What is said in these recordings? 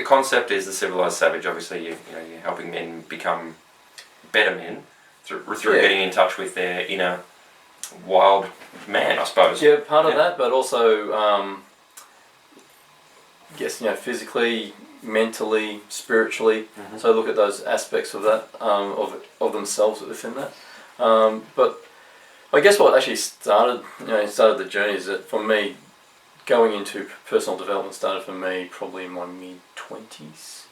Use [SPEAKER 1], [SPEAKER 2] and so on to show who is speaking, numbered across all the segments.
[SPEAKER 1] concept is the Civilised Savage. Obviously, you're helping men become better men through getting in touch with their inner wild man, I suppose.
[SPEAKER 2] Yeah, part of that, but also, yes, physically, mentally, spiritually.
[SPEAKER 1] Mm-hmm.
[SPEAKER 2] So look at those aspects of that, of themselves within that. But I guess what actually started the journey is that for me, going into personal development started for me probably in my mid-20s.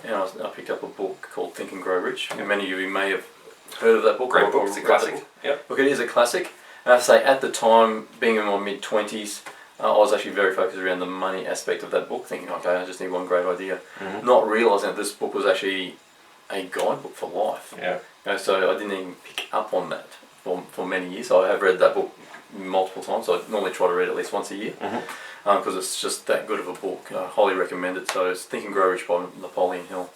[SPEAKER 2] And I picked up a book called Think and Grow Rich. And many of you may have heard of that book.
[SPEAKER 1] Great book, it's a classic. Yep.
[SPEAKER 2] Look, it is a classic. And I have to say, at the time, being in my mid-20s, I was actually very focused around the money aspect of that book, thinking, okay, I just need one great idea.
[SPEAKER 1] Mm-hmm.
[SPEAKER 2] Not realising that this book was actually a guidebook for life.
[SPEAKER 1] Yeah.
[SPEAKER 2] So I didn't even pick up on that for many years. I have read that book multiple times. So I normally try to read it at least once a year. Because it's just that good of a book. I highly recommend it. So it's Think and Grow Rich by Napoleon Hill.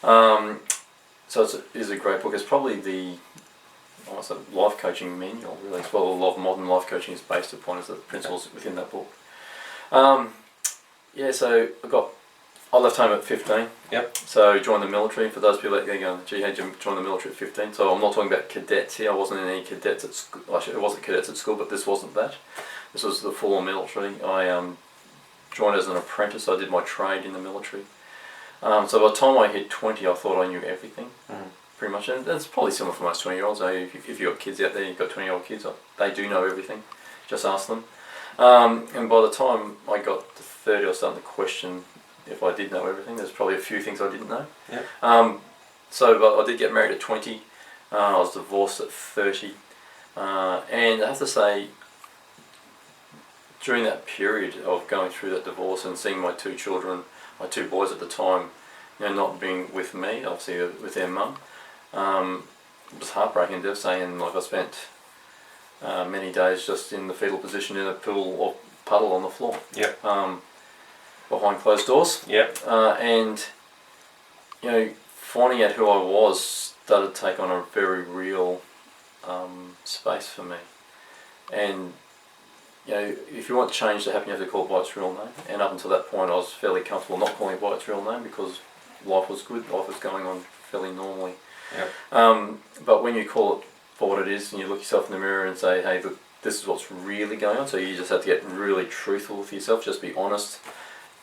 [SPEAKER 2] So it is a great book. It's probably the life coaching manual, really. It's what a lot of modern life coaching is based upon, is the principles within that book. So I left home at 15.
[SPEAKER 1] Yep.
[SPEAKER 2] So joined the military. For those people that are going, gee, how'd you join the military at 15? So I'm not talking about cadets here. I wasn't in any cadets at school. Actually, it wasn't cadets at school, but this wasn't that. This was the full military. I joined as an apprentice. I did my trade in the military. So by the time I hit 20, I thought I knew everything, pretty much. And that's probably similar for most 20-year-olds. If you've got kids out there, you've got 20-year-old kids, they do know everything. Just ask them. And by the time I got to 30, I was starting to question if I did know everything. There's probably a few things I didn't know.
[SPEAKER 1] Yep.
[SPEAKER 2] But I did get married at 20. I was divorced at 30. And I have to say, during that period of going through that divorce and seeing my two children, my two boys at the time, not being with me, obviously with their mum, it was heartbreaking, devastating. Like I spent many days just in the fetal position in a pool or puddle on the floor.
[SPEAKER 1] Yep.
[SPEAKER 2] Behind closed doors.
[SPEAKER 1] Yep.
[SPEAKER 2] And finding out who I was started to take on a very real space for me. And if you want change to happen, you have to call it by its real name. And up until that point, I was fairly comfortable not calling it by its real name because life was good, life was going on fairly normally.
[SPEAKER 1] Yep.
[SPEAKER 2] But when you call it for what it is, and you look yourself in the mirror and say, hey, look, this is what's really going on. So you just have to get really truthful with yourself. Just be honest,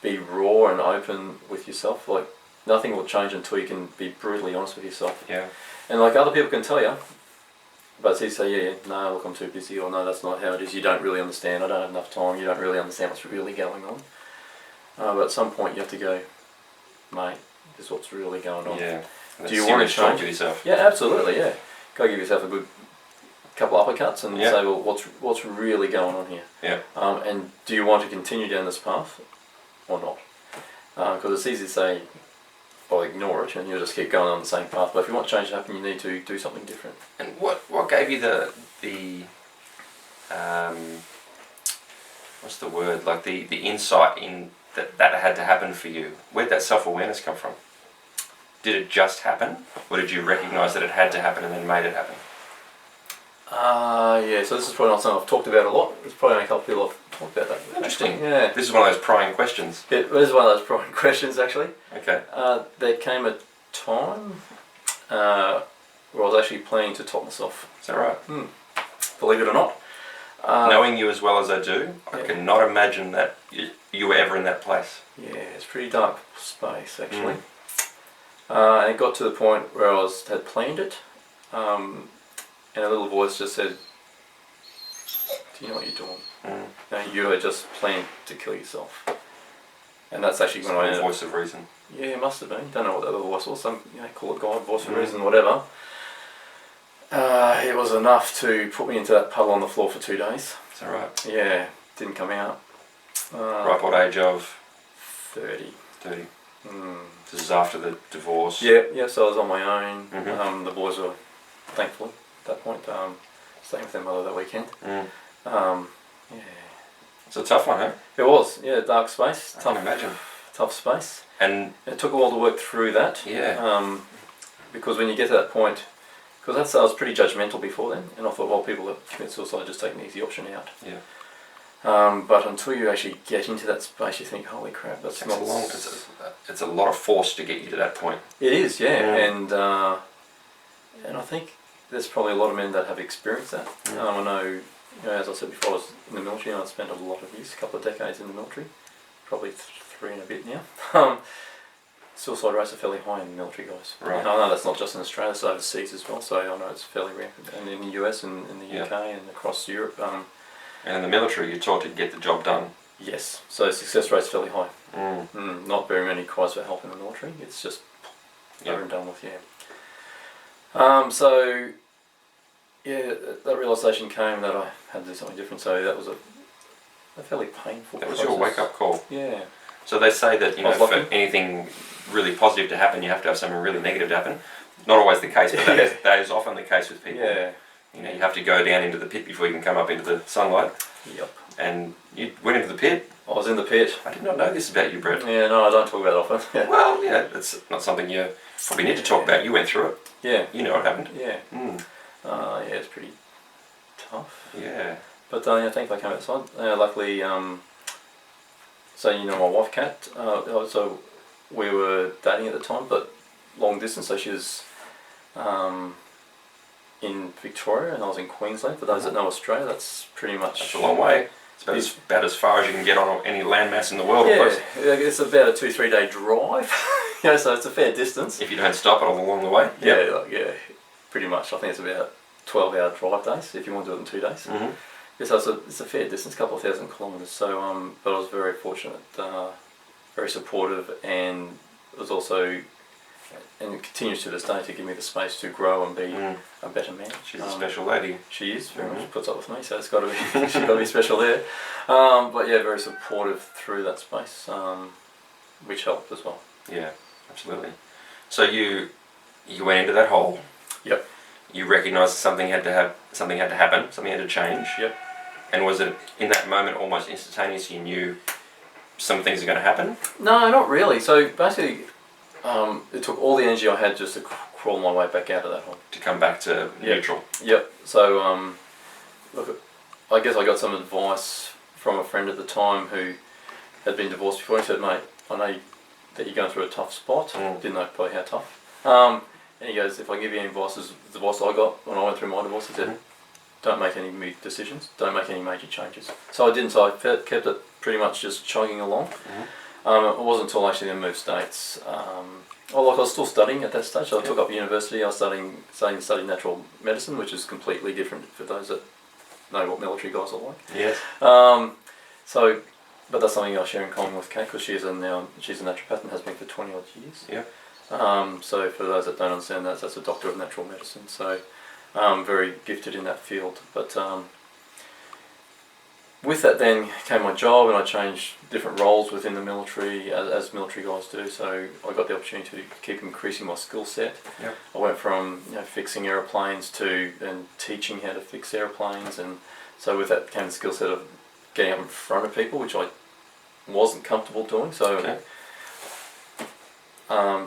[SPEAKER 2] be raw and open with yourself. Like, nothing will change until you can be brutally honest with yourself.
[SPEAKER 1] Yeah.
[SPEAKER 2] And like, other people can tell you, but you say, no, look, I'm too busy, or no, that's not how it is. You don't really understand. I don't have enough time. You don't really understand what's really going on. But at some point, you have to go, mate, this is what's really going on.
[SPEAKER 1] Yeah.
[SPEAKER 2] Do you want to change
[SPEAKER 1] yourself?
[SPEAKER 2] Yeah, absolutely. Yeah. Go give yourself a good couple uppercuts and say, well, what's really going on here?
[SPEAKER 1] Yeah.
[SPEAKER 2] And do you want to continue down this path or not? Because it's easy to say, well, ignore it and you'll just keep going on the same path. But if you want change to happen, you need to do something different.
[SPEAKER 1] And what gave you the what's the word? Like the insight in that had to happen for you? Where'd that self-awareness come from? Did it just happen, or did you recognise that it had to happen and then made it happen?
[SPEAKER 2] So this is probably not something I've talked about a lot. There's probably only a couple of people I've talked about that with.
[SPEAKER 1] Interesting.
[SPEAKER 2] Actually. Yeah.
[SPEAKER 1] This is one of those prying questions.
[SPEAKER 2] It is one of those prying questions, actually.
[SPEAKER 1] Okay.
[SPEAKER 2] There came a time where I was actually planning to top myself.
[SPEAKER 1] Is that right?
[SPEAKER 2] Believe it or not.
[SPEAKER 1] Knowing you as well as I do, I cannot imagine that you were ever in that place.
[SPEAKER 2] Yeah, it's a pretty dark space, actually. And it got to the point where I had planned it, and a little voice just said, do you know what you're doing? No, you had just planned to kill yourself. And that's actually when I ended up...
[SPEAKER 1] voice of reason.
[SPEAKER 2] Yeah, it must have been. Don't know what that other voice was. Some, call it God, voice of reason, whatever. It was enough to put me into that puddle on the floor for 2 days.
[SPEAKER 1] Is that right?
[SPEAKER 2] Yeah, didn't come out.
[SPEAKER 1] Ripe old age of?
[SPEAKER 2] 30.
[SPEAKER 1] 30. This is after the divorce.
[SPEAKER 2] Yeah, so I was on my own. The boys were, thankfully, at that point, staying with their mother that weekend. Yeah.
[SPEAKER 1] It's a tough one, huh?
[SPEAKER 2] It was, dark space.
[SPEAKER 1] I can imagine.
[SPEAKER 2] Tough space.
[SPEAKER 1] And
[SPEAKER 2] it took a while to work through that.
[SPEAKER 1] Yeah.
[SPEAKER 2] Because when you get to that point, because I was pretty judgmental before then, and I thought, well, people that commit suicide just take an easy option out.
[SPEAKER 1] Yeah.
[SPEAKER 2] But until you actually get into that space, you think, holy crap, that's not...
[SPEAKER 1] It's a lot of force to get you to that point.
[SPEAKER 2] It is, yeah. And I think there's probably a lot of men that have experienced that. I know, as I said before, I was in the military and I spent a lot of years, a couple of decades in the military, probably 3 and a bit now. Suicide rates are fairly high in the military, guys.
[SPEAKER 1] Right.
[SPEAKER 2] I know that's not just in Australia, it's overseas as well, so I know it's fairly rampant. And in the US and in the UK and across Europe.
[SPEAKER 1] And in the military, you're taught to get the job done.
[SPEAKER 2] Yes, so success rate's fairly high. Not very many cries for help in the military, it's just over and done with, So, yeah, that realisation came that I had to do something different, so that was a fairly painful process.
[SPEAKER 1] That was your wake-up call.
[SPEAKER 2] Yeah.
[SPEAKER 1] So they say that, for anything really positive to happen, you have to have something really negative to happen. Not always the case, but that is often the case with people.
[SPEAKER 2] Yeah.
[SPEAKER 1] You have to go down into the pit before you can come up into the sunlight.
[SPEAKER 2] Yep.
[SPEAKER 1] And you went into the pit.
[SPEAKER 2] I was in the pit.
[SPEAKER 1] I did not know this about you, Brett.
[SPEAKER 2] Yeah, no, I don't talk about it often. Yeah.
[SPEAKER 1] Well, it's not something you probably need to talk about. You went through it.
[SPEAKER 2] Yeah.
[SPEAKER 1] You know what happened.
[SPEAKER 2] Yeah. It's pretty tough.
[SPEAKER 1] Yeah.
[SPEAKER 2] But thankfully I came outside. Luckily, so my wife, Kat, so we were dating at the time, but long distance, so she was in Victoria and I was in Queensland. For those that know Australia, that's pretty much...
[SPEAKER 1] That's a long way. It's about as far as you can get on any landmass in the world.
[SPEAKER 2] Yeah, it's about a 2-3 day drive, so it's a fair distance.
[SPEAKER 1] If you don't stop it along the way.
[SPEAKER 2] Yeah, pretty much. I think it's about 12-hour drive days if you want to do it in 2 days. So it's a fair distance, a couple of thousand kilometres. So, but I was very fortunate, very supportive, and it was also, and it continues to this day to give me the space to grow and be a better man.
[SPEAKER 1] She's a special lady.
[SPEAKER 2] She is very much puts up with me, so it's got to be she's got to be special there. But yeah, very supportive through that space, which helped as well.
[SPEAKER 1] Yeah, absolutely. So you went into that hole.
[SPEAKER 2] Yep.
[SPEAKER 1] You recognised something had to happen, something had to change.
[SPEAKER 2] Yep.
[SPEAKER 1] And was it in that moment almost instantaneous? You knew some things are going to happen?
[SPEAKER 2] No, not really. So basically, it took all the energy I had just to crawl my way back out of that hole.
[SPEAKER 1] To come back to neutral.
[SPEAKER 2] Yep. So look, I guess I got some advice from a friend at the time who had been divorced before. He said, "Mate, I know that you're going through a tough spot." Didn't know probably how tough. And he goes, "If I give you any advice, the advice I got when I went through my divorce, he said, don't make any big decisions, don't make any major changes." So I didn't, so I kept it pretty much just chugging along. It wasn't until actually I moved states. I was still studying at that stage, so I took up university. I was studying natural medicine, which is completely different for those that know what military guys are like.
[SPEAKER 1] Yes.
[SPEAKER 2] But that's something I share in common with Kate, because she's a naturopath and has been for 20 odd years.
[SPEAKER 1] Yeah.
[SPEAKER 2] So for those that don't understand that, that's a doctor of natural medicine. So very gifted in that field. But with that then came my job, and I changed different roles within the military, as military guys do. So I got the opportunity to keep increasing my skill set.
[SPEAKER 1] Yep.
[SPEAKER 2] I went from fixing aeroplanes to then teaching how to fix aeroplanes, and so with that came the skill set of getting up in front of people, which I wasn't comfortable doing. So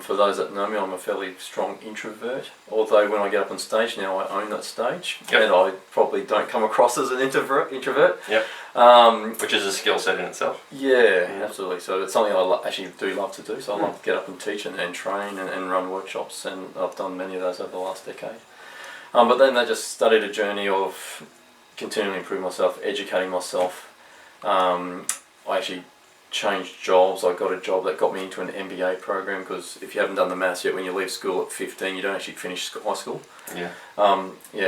[SPEAKER 2] for those that know me, I'm a fairly strong introvert, although when I get up on stage now I own that stage. And I probably don't come across as an introvert.
[SPEAKER 1] Which is a skill set in itself.
[SPEAKER 2] Yeah, absolutely. So it's something I actually do love to do, so I love to get up and teach and train and run workshops, and I've done many of those over the last decade. But then that just started a journey of continually improving myself, educating myself. I actually changed jobs. I got a job that got me into an MBA program, because if you haven't done the maths yet, when you leave school at 15 you don't actually finish high school.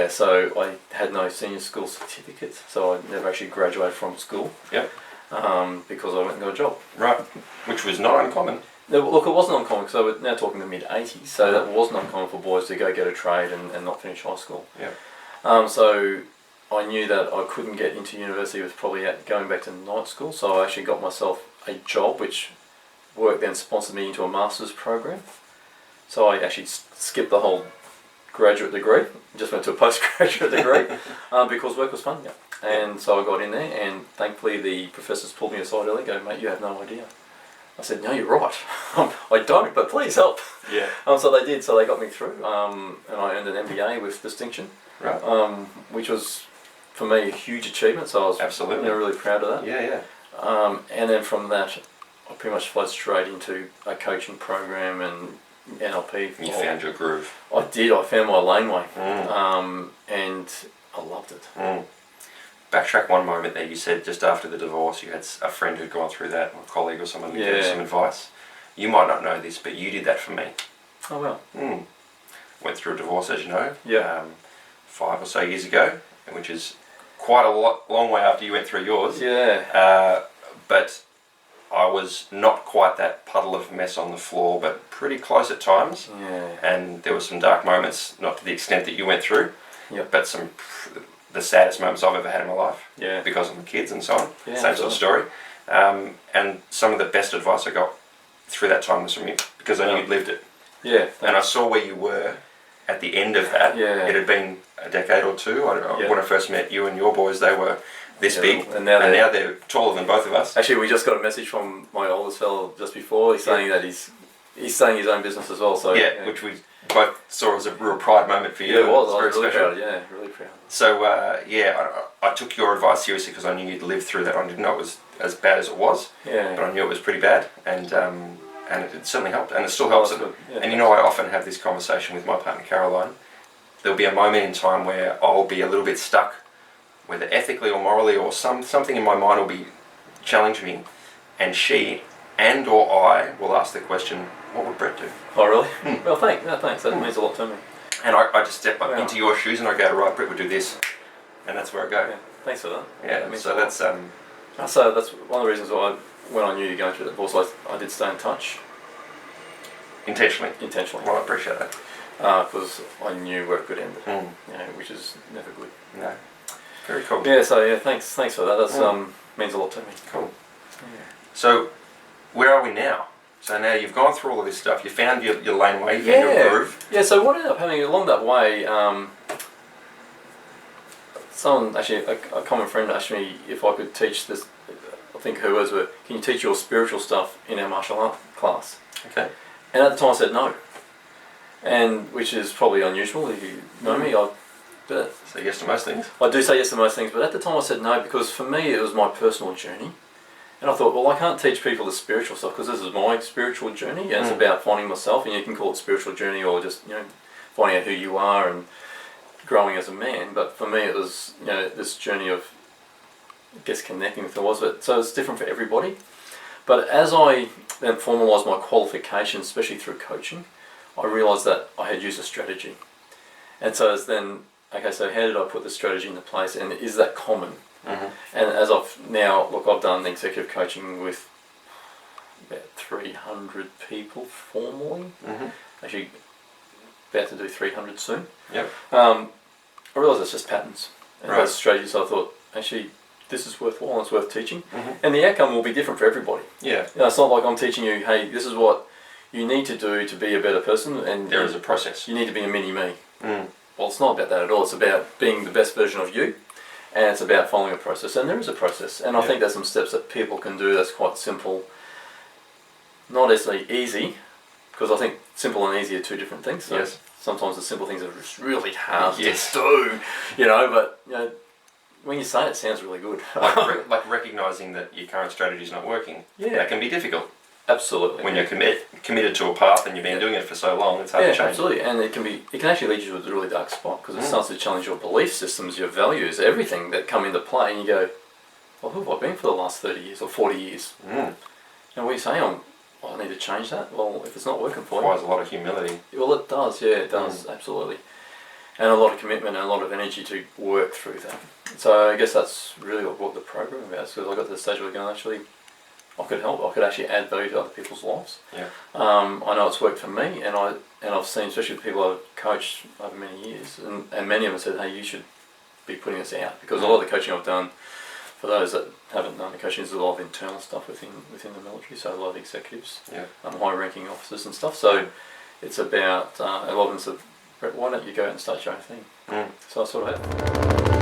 [SPEAKER 2] So I had no senior school certificate, so I never actually graduated from school. Because I went and got a job. Right.
[SPEAKER 1] Which was not uncommon.
[SPEAKER 2] No, look, it wasn't uncommon, because we're now talking the mid-80s, so that wasn't uncommon for boys to go get a trade and not finish high school. So I knew that I couldn't get into university with probably going back to night school, so I actually got myself a job, which work then sponsored me into a master's program. So I actually skipped the whole graduate degree, just went to a postgraduate degree, because work was fun. And so I got in there, and thankfully the professors pulled me aside early, go, "Mate, you have no idea." I said, "No, you're right. I don't, but please help." So they did, so they got me through, and I earned an MBA with distinction, which was for me, a huge achievement. So I was
[SPEAKER 1] Absolutely.
[SPEAKER 2] really proud of that.
[SPEAKER 1] Yeah.
[SPEAKER 2] And then from that, I pretty much flowed straight into a coaching program and NLP.
[SPEAKER 1] You found your groove.
[SPEAKER 2] I did. I found my laneway,
[SPEAKER 1] Mm.
[SPEAKER 2] and I loved it.
[SPEAKER 1] Mm. Backtrack one moment there. You said just after the divorce, you had a friend who'd gone through that, or a colleague or someone who gave you some advice. You might not know this, but you did that for me.
[SPEAKER 2] Oh well.
[SPEAKER 1] Mm. Went through a divorce, as you know.
[SPEAKER 2] Yeah.
[SPEAKER 1] 5 or so years ago, which is quite a long way after you went through yours.
[SPEAKER 2] Yeah.
[SPEAKER 1] But I was not quite that puddle of mess on the floor, but pretty close at times.
[SPEAKER 2] Yeah.
[SPEAKER 1] And there were some dark moments, not to the extent that you went through,
[SPEAKER 2] Yep.
[SPEAKER 1] but the saddest moments I've ever had in my life.
[SPEAKER 2] Yeah.
[SPEAKER 1] Because of my kids and so on.
[SPEAKER 2] Yeah,
[SPEAKER 1] Same sort of story. And some of the best advice I got through that time was from you, because I knew you'd lived it.
[SPEAKER 2] Yeah.
[SPEAKER 1] And I saw where you were at the end of that.
[SPEAKER 2] Yeah.
[SPEAKER 1] It had been a decade or two.
[SPEAKER 2] Yeah.
[SPEAKER 1] When I first met you and your boys, they were this big,
[SPEAKER 2] and now
[SPEAKER 1] they're taller than both of us.
[SPEAKER 2] Actually, we just got a message from my oldest fellow just before. He's saying that he's starting his own business as well. So
[SPEAKER 1] Which we both saw as a real pride moment for you.
[SPEAKER 2] Yeah, it was. I
[SPEAKER 1] very
[SPEAKER 2] was really
[SPEAKER 1] special.
[SPEAKER 2] proud. Yeah, really proud.
[SPEAKER 1] So I took your advice seriously because I knew you'd lived through that. I didn't know it was as bad as it was,
[SPEAKER 2] Yeah.
[SPEAKER 1] but I knew it was pretty bad, and it certainly helped, and it still helps.
[SPEAKER 2] that's good. Yeah,
[SPEAKER 1] And you know, I often have this conversation with my partner Caroline. There'll be a moment in time where I'll be a little bit stuck, whether ethically or morally, or something in my mind will be challenging me, and she and or I will ask the question, what would Brett do?
[SPEAKER 2] Oh, really? Well, thanks. That means a lot to me.
[SPEAKER 1] And I just step
[SPEAKER 2] Yeah.
[SPEAKER 1] into your shoes and I go, right, Brett would do this, and that's where I go.
[SPEAKER 2] Yeah. Thanks for that.
[SPEAKER 1] Yeah,
[SPEAKER 2] That means
[SPEAKER 1] so
[SPEAKER 2] a lot.
[SPEAKER 1] that's
[SPEAKER 2] So that's one of the reasons why when I knew you were going through the divorce, I did stay in touch
[SPEAKER 1] intentionally.
[SPEAKER 2] intentionally.
[SPEAKER 1] Well, I appreciate that.
[SPEAKER 2] Because I knew where it could end.
[SPEAKER 1] Mm.
[SPEAKER 2] Which is never good.
[SPEAKER 1] No, very cool.
[SPEAKER 2] Yeah. So thanks for that. That's means a lot to me.
[SPEAKER 1] Cool.
[SPEAKER 2] Yeah.
[SPEAKER 1] So, where are we now? So now you've gone through all of this stuff. You found your laneway, you found your groove.
[SPEAKER 2] Yeah, so what ended up happening along that way, someone, actually, a common friend asked me if I could teach this, I think her words were, can you teach your spiritual stuff in our martial art class?
[SPEAKER 1] Okay.
[SPEAKER 2] And at the time I said no. And which is probably unusual if you know me. But
[SPEAKER 1] So yes to most things.
[SPEAKER 2] I do say yes to most things, but at the time I said no because for me it was my personal journey. And I thought, well, I can't teach people the spiritual stuff because this is my spiritual journey and it's about finding myself, and you can call it spiritual journey or just, finding out who you are and growing as a man. But for me it was, this journey of, I guess, connecting with the was. But so it's different for everybody. But as I then formalised my qualifications, especially through coaching, I realised that I had used a strategy. And so it's then, okay, so how did I put the strategy into place, and is that common?
[SPEAKER 1] Mm-hmm.
[SPEAKER 2] And as I've done executive coaching with about 300 people formally.
[SPEAKER 1] Mm-hmm.
[SPEAKER 2] Actually, about to do 300 soon.
[SPEAKER 1] Yep.
[SPEAKER 2] I realised it's just patterns and
[SPEAKER 1] Right.
[SPEAKER 2] those strategies. So I thought, actually, this is worthwhile. It's worth teaching,
[SPEAKER 1] Mm-hmm.
[SPEAKER 2] and the outcome will be different for everybody.
[SPEAKER 1] Yeah.
[SPEAKER 2] It's not like I'm teaching you, hey, this is what you need to do to be a better person, and
[SPEAKER 1] There is a process.
[SPEAKER 2] you need to be a mini me.
[SPEAKER 1] Mm.
[SPEAKER 2] Well, it's not about that at all. It's about being the best version of you, and it's about following a process. And there is a process, and I think there's some steps that people can do that's quite simple. Not necessarily easy, because I think simple and easy are two different things. So
[SPEAKER 1] Yes.
[SPEAKER 2] sometimes the simple things are just really hard
[SPEAKER 1] Yes.
[SPEAKER 2] to do, but when you say it, it sounds really good.
[SPEAKER 1] like recognizing that your current strategy is not working.
[SPEAKER 2] Yeah.
[SPEAKER 1] That can be difficult
[SPEAKER 2] Absolutely.
[SPEAKER 1] when you're committed to a path and you've been doing it for so long. It's hard to change.
[SPEAKER 2] Absolutely, and it can actually lead you to a really dark spot because it starts to challenge your belief systems, your values, everything that come into play, and you go, well, who have I been for the last 30 years or 40 years?
[SPEAKER 1] Mm.
[SPEAKER 2] And what are you saying? I need to change that. Well, if it's not working for you,
[SPEAKER 1] Requires a lot of humility.
[SPEAKER 2] well, it does. Yeah, it does. Absolutely, and a lot of commitment and a lot of energy to work through that. So I guess that's really what the program about. Because I got to the stage where going, actually, I could help. I could actually add value to other people's lives.
[SPEAKER 1] Yeah.
[SPEAKER 2] I know it's worked for me, and I've seen, especially the people I've coached over many years, and many of them said, hey, you should be putting this out, because a lot of the coaching I've done, for those that haven't done the coaching, is a lot of internal stuff within the military, so a lot of executives, high-ranking officers and stuff. So it's about a lot of them said, Brett, why don't you go out and start your own thing?
[SPEAKER 1] Mm.
[SPEAKER 2] So I sort of have.